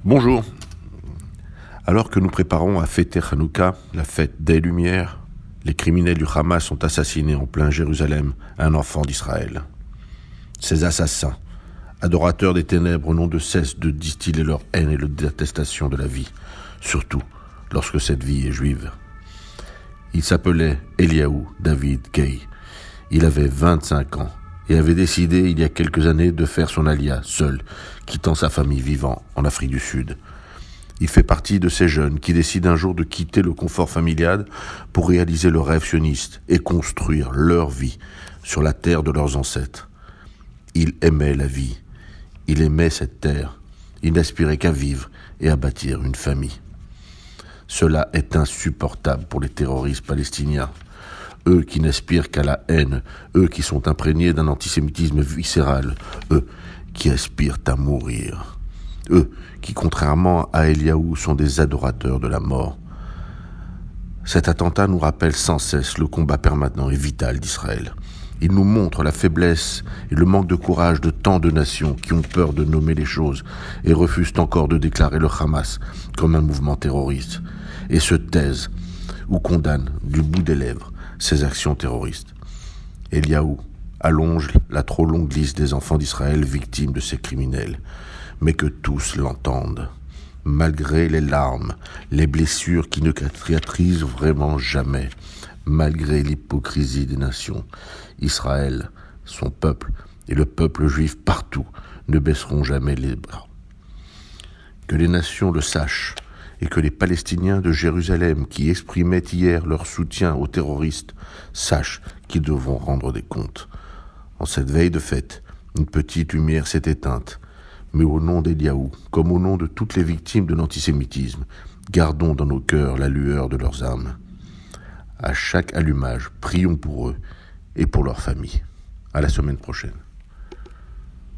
Bonjour. Alors que nous préparons à fêter Hanouka, la fête des Lumières, les criminels du Hamas ont assassiné en plein Jérusalem un enfant d'Israël. Ces assassins, adorateurs des ténèbres, n'ont de cesse de distiller leur haine et leur détestation de la vie, surtout lorsque cette vie est juive. Il s'appelait Eliaou David Kay. Il avait 25 ans et avait décidé il y a quelques années de faire son alia seul, quittant sa famille vivant en Afrique du Sud. Il fait partie de ces jeunes qui décident un jour de quitter le confort familial pour réaliser leur rêve sioniste et construire leur vie sur la terre de leurs ancêtres. Il aimait la vie, il aimait cette terre, il n'aspirait qu'à vivre et à bâtir une famille. Cela est insupportable pour les terroristes palestiniens. Eux qui n'aspirent qu'à la haine, eux qui sont imprégnés d'un antisémitisme viscéral, eux qui aspirent à mourir. Eux qui, contrairement à Eliaou, sont des adorateurs de la mort. Cet attentat nous rappelle sans cesse le combat permanent et vital d'Israël. Il nous montre la faiblesse et le manque de courage de tant de nations qui ont peur de nommer les choses et refusent encore de déclarer le Hamas comme un mouvement terroriste et se taisent ou condamnent du bout des lèvres ces actions terroristes. Eliaou allonge la trop longue liste des enfants d'Israël victimes de ces criminels, mais que tous l'entendent. Malgré les larmes, les blessures qui ne cicatrisent vraiment jamais, malgré l'hypocrisie des nations, Israël, son peuple et le peuple juif partout ne baisseront jamais les bras. Que les nations le sachent et que les Palestiniens de Jérusalem qui exprimaient hier leur soutien aux terroristes sachent qu'ils devront rendre des comptes. En cette veille de fête, une petite lumière s'est éteinte, mais au nom d'Eliaou, comme au nom de toutes les victimes de l'antisémitisme, gardons dans nos cœurs la lueur de leurs âmes. À chaque allumage, prions pour eux et pour leurs familles. À la semaine prochaine.